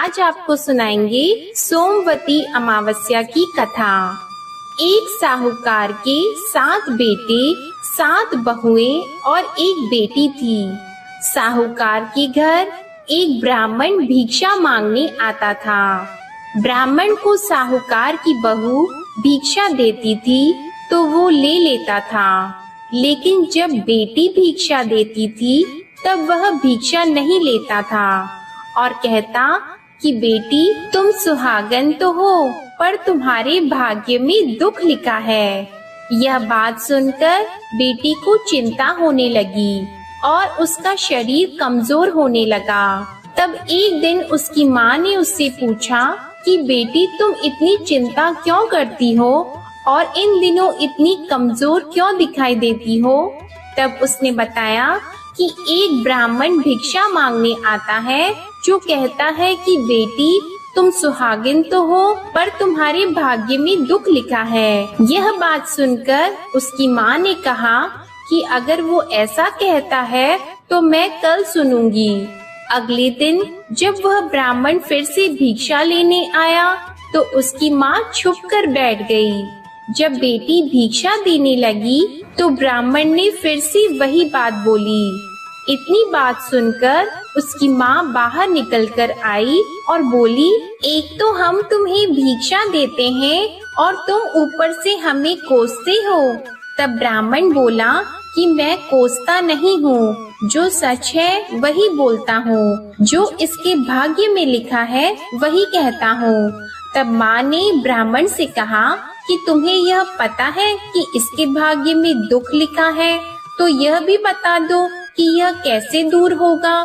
आज आपको सुनाएंगे सोमवती अमावस्या की कथा। एक साहूकार के 7 बेटे, 7 बहुएं और एक बेटी थी। साहूकार के घर एक ब्राह्मण भिक्षा मांगने आता था। ब्राह्मण को साहूकार की बहू भिक्षा देती थी तो वो ले लेता था, लेकिन जब बेटी भिक्षा देती थी तब वह भिक्षा नहीं लेता था और कहता कि बेटी, तुम सुहागन तो हो, पर तुम्हारे भाग्य में दुख लिखा है। यह बात सुनकर बेटी को चिंता होने लगी और उसका शरीर कमजोर होने लगा। तब एक दिन उसकी माँ ने उससे पूछा कि बेटी, तुम इतनी चिंता क्यों करती हो और इन दिनों इतनी कमजोर क्यों दिखाई देती हो? तब उसने बताया कि एक ब्राह्मण भिक्षा मांगने आता है जो कहता है कि बेटी, तुम सुहागिन तो हो, पर तुम्हारे भाग्य में दुख लिखा है। यह बात सुनकर उसकी माँ ने कहा कि अगर वो ऐसा कहता है तो मैं कल सुनूंगी। अगले दिन जब वह ब्राह्मण फिर से भिक्षा लेने आया तो उसकी माँ छुप कर बैठ गई। जब बेटी भिक्षा देने लगी तो ब्राह्मण ने फिर से वही बात बोली। इतनी बात सुनकर उसकी माँ बाहर निकल कर आई और बोली, एक तो हम तुम्हें भिक्षा देते हैं और तुम ऊपर से हमें कोसते हो। तब ब्राह्मण बोला कि मैं कोसता नहीं हूँ, जो सच है वही बोलता हूँ, जो इसके भाग्य में लिखा है वही कहता हूँ। तब माँ ने ब्राह्मण से कहा कि तुम्हें यह पता है कि इसके भाग्य में दुख लिखा है, तो यह भी बता दो कि यह कैसे दूर होगा।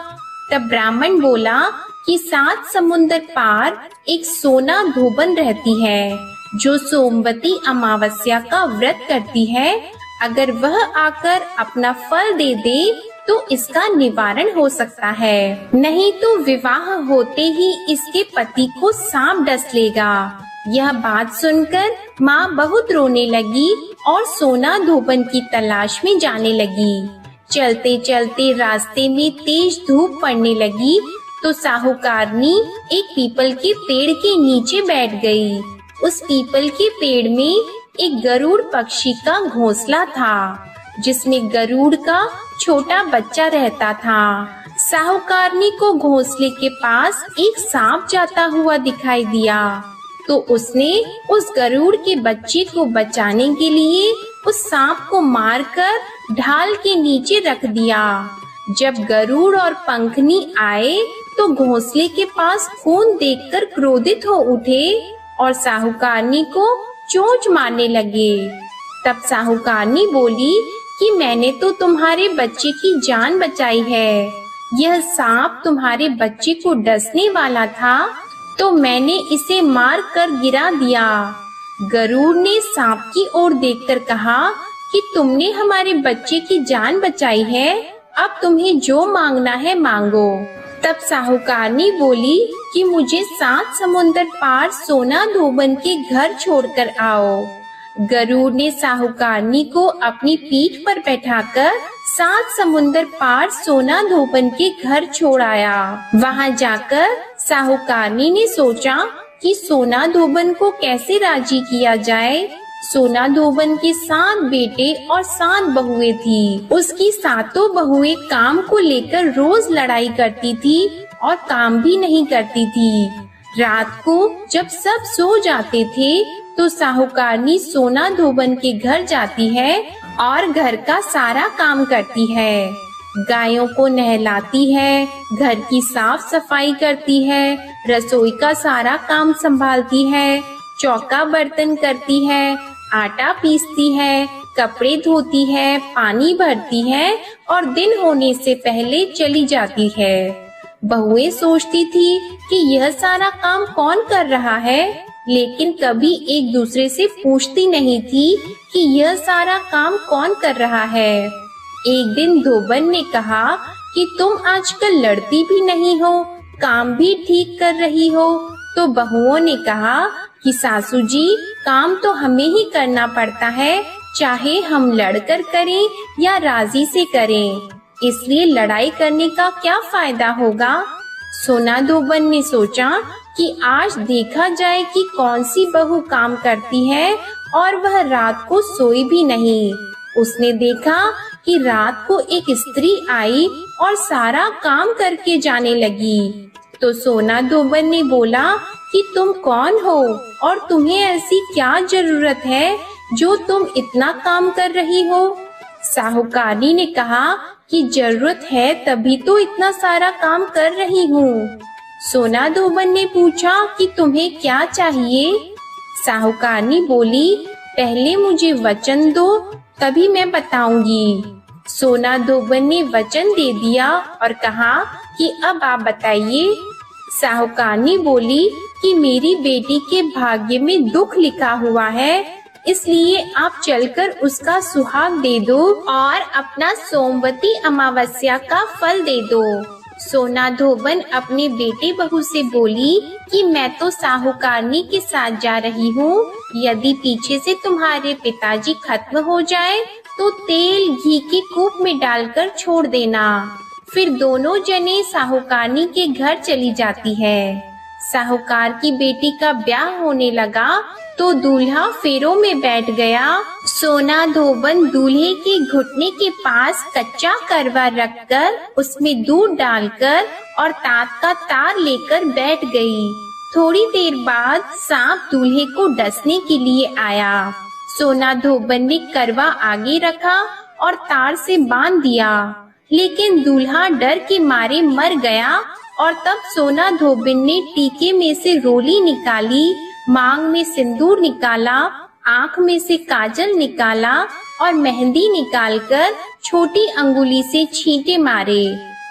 तब ब्राह्मण बोला कि 7 समुंदर पार एक सोना धोबन रहती है, जो सोमवती अमावस्या का व्रत करती है। अगर वह आकर अपना फल दे दे तो इसका निवारण हो सकता है, नहीं तो विवाह होते ही इसके पति को सांप डस लेगा। यह बात सुनकर माँ बहुत रोने लगी और सोना धोबन की तलाश में जाने लगी। चलते चलते रास्ते में तेज धूप पड़ने लगी तो साहूकारनी एक पीपल के पेड़ के नीचे बैठ गई। उस पीपल के पेड़ में एक गरुड़ पक्षी का घोंसला था, जिसमें गरुड़ का छोटा बच्चा रहता था। साहूकारनी को घोंसले के पास एक सांप जाता हुआ दिखाई दिया, तो उसने उस गरुड़ के बच्चे को बचाने के लिए उस सांप को मारकर ढाल के नीचे रख दिया। जब गरुड़ और पंखनी आए तो घोंसले के पास खून देखकर क्रोधित हो उठे और साहूकारनी को चोंच मारने लगे। तब साहूकारनी बोली कि मैंने तो तुम्हारे बच्चे की जान बचाई है। यह सांप तुम्हारे बच्चे को डसने वाला था तो मैंने इसे मार कर गिरा दिया। गरुड़ ने सांप की ओर देखकर कहा कि तुमने हमारे बच्चे की जान बचाई है, अब तुम्हें जो मांगना है मांगो। तब साहूकारनी बोली कि मुझे 7 समुंदर पार सोना धोबन के घर छोड़कर आओ। गरुड़ ने साहूकारनी को अपनी पीठ पर बैठाकर 7 समुंदर पार सोना धोबन के घर छोड़ आया। वहां जाकर साहूकारनी ने सोचा कि सोना धोबन को कैसे राजी किया जाए। सोना धोबन के 7 बेटे और 7 बहुएं थी। उसकी 7 बहुएं काम को लेकर रोज लड़ाई करती थी और काम भी नहीं करती थी। रात को जब सब सो जाते थे तो साहूकारनी सोना धोबन के घर जाती है और घर का सारा काम करती है। गायों को नहलाती है, घर की साफ सफाई करती है, रसोई का सारा काम संभालती है, चौका बर्तन करती है, आटा पीसती है, कपड़े धोती है, पानी भरती है और दिन होने से पहले चली जाती है। बहुएं सोचती थी कि यह सारा काम कौन कर रहा है, लेकिन कभी एक दूसरे से पूछती नहीं थी कि यह सारा काम कौन कर रहा है। एक दिन धोबन ने कहा कि तुम आजकल लड़ती भी नहीं हो, काम भी ठीक कर रही हो। तो बहुओं ने कहा कि सासू जी, काम तो हमें ही करना पड़ता है, चाहे हम लड़कर करें या राजी से करें, इसलिए लड़ाई करने का क्या फायदा होगा। सोना धोबन ने सोचा कि आज देखा जाए कि कौन सी बहू काम करती है और वह रात को सोई भी नहीं। उसने देखा कि रात को एक स्त्री आई और सारा काम करके जाने लगी। तो सोना धोबन ने बोला कि तुम कौन हो और तुम्हें ऐसी क्या जरूरत है जो तुम इतना काम कर रही हो। साहूकारनी ने कहा कि जरूरत है तभी तो इतना सारा काम कर रही हूँ। सोना धोबन ने पूछा कि तुम्हें क्या चाहिए। साहूकारनी बोली, पहले मुझे वचन दो तभी मैं बताऊंगी। सोना धोबन ने वचन दे दिया और कहा कि अब आप बताइए। साहूकारनी बोली कि मेरी बेटी के भाग्य में दुख लिखा हुआ है, इसलिए आप चलकर उसका सुहाग दे दो और अपना सोमवती अमावस्या का फल दे दो। सोना धोबन अपने बेटे बहू से बोली कि मैं तो साहूकारनी के साथ जा रही हूँ। यदि पीछे से तुम्हारे पिताजी खत्म हो जाए तो तेल घी के कूप में डालकर छोड़ देना। फिर दोनों जने साहूकारनी के घर चली जाती है। साहूकार की बेटी का ब्याह होने लगा तो दूल्हा फेरों में बैठ गया। सोना धोबन दूल्हे के घुटने के पास कच्चा करवा रखकर उसमें दूध डालकर और तात का तार लेकर बैठ गई। थोड़ी देर बाद सांप दूल्हे को डसने के लिए आया। सोना धोबन ने करवा आगे रखा और तार से बांध दिया, लेकिन दूल्हा डर के मारे मर गया। और तब सोना धोबन ने टीके में से रोली निकाली, मांग में सिंदूर निकाला, आँख में से काजल निकाला और मेहंदी निकालकर छोटी अंगुली से छींटे मारे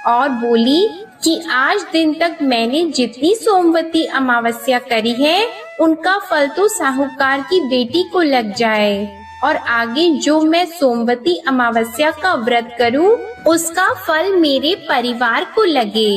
और बोली कि आज दिन तक मैंने जितनी सोमवती अमावस्या करी है उनका फल तो साहूकार की बेटी को लग जाए और आगे जो मैं सोमवती अमावस्या का व्रत करूं उसका फल मेरे परिवार को लगे।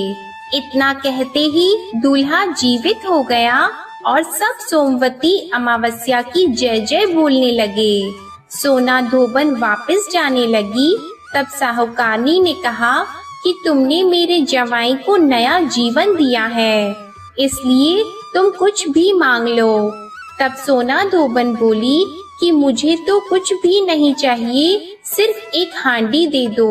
इतना कहते ही दूल्हा जीवित हो गया और सब सोमवती अमावस्या की जय जय बोलने लगे। सोना धोबन वापस जाने लगी। तब साहूकारनी ने कहा कि तुमने मेरे जवाई को नया जीवन दिया है, इसलिए तुम कुछ भी मांग लो। तब सोना धोबन बोली कि मुझे तो कुछ भी नहीं चाहिए, सिर्फ एक हांडी दे दो।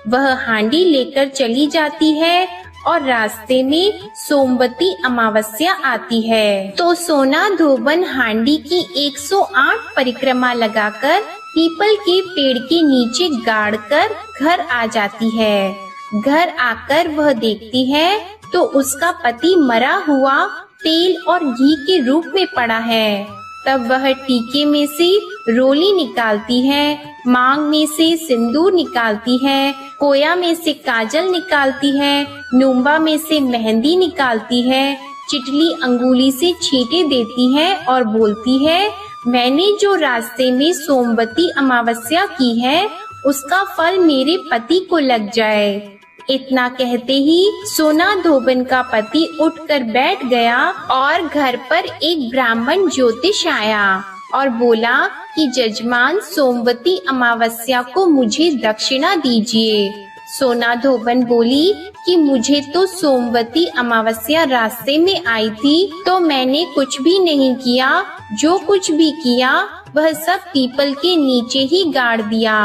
वह हांडी लेकर चली जाती है और रास्ते में सोमवती अमावस्या आती है। तो सोना धोबन हांडी की 108 परिक्रमा लगाकर पीपल के पेड़ के नीचे गाड़कर घर आ जाती है। घर आकर वह देखती है तो उसका पति मरा हुआ तेल और घी के रूप में पड़ा है। तब वह टीके में से रोली निकालती है, मांग में से सिंदूर निकालती है, कोया में से काजल निकालती है, नुम्बा में से मेहंदी निकालती है, चिटली अंगुली से छींटे देती है और बोलती है, मैंने जो रास्ते में सोमवती अमावस्या की है उसका फल मेरे पति को लग जाए। इतना कहते ही सोना धोबन का पति उठकर बैठ गया और घर पर एक ब्राह्मण ज्योतिष आया और बोला कि जजमान सोमवती अमावस्या को मुझे दक्षिणा दीजिए। सोना धोबन बोली कि मुझे तो सोमवती अमावस्या रास्ते में आई थी तो मैंने कुछ भी नहीं किया, जो कुछ भी किया वह सब पीपल के नीचे ही गाड़ दिया।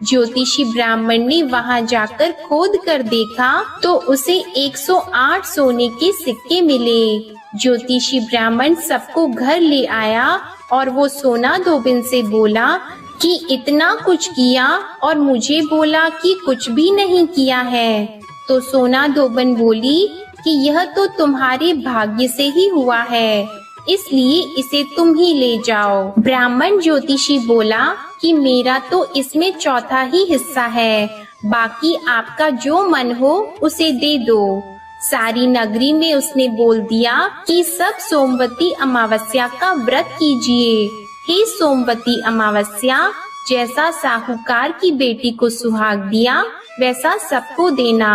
ज्योतिषी ब्राह्मण ने वहां जाकर खोद कर देखा तो उसे 108 सोने के सिक्के मिले। ज्योतिषी ब्राह्मण सबको घर ले आया और वो सोना धोबन से बोला कि इतना कुछ किया और मुझे बोला कि कुछ भी नहीं किया है। तो सोना धोबन बोली कि यह तो तुम्हारे भाग्य से ही हुआ है, इसलिए इसे तुम ही ले जाओ। ब्राह्मण ज्योतिषी बोला कि मेरा तो इसमें चौथा ही हिस्सा है, बाकी आपका जो मन हो उसे दे दो। सारी नगरी में उसने बोल दिया कि सब सोमवती अमावस्या का व्रत कीजिए। हे सोमवती अमावस्या, जैसा साहूकार की बेटी को सुहाग दिया वैसा सबको देना।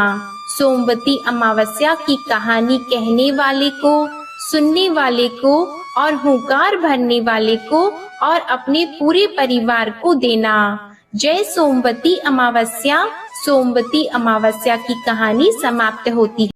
सोमवती अमावस्या की कहानी कहने वाले को, सुनने वाले को और हुंकार भरने वाले को और अपने पूरे परिवार को देना। जय सोमवती अमावस्या। सोमवती अमावस्या की कहानी समाप्त होती है।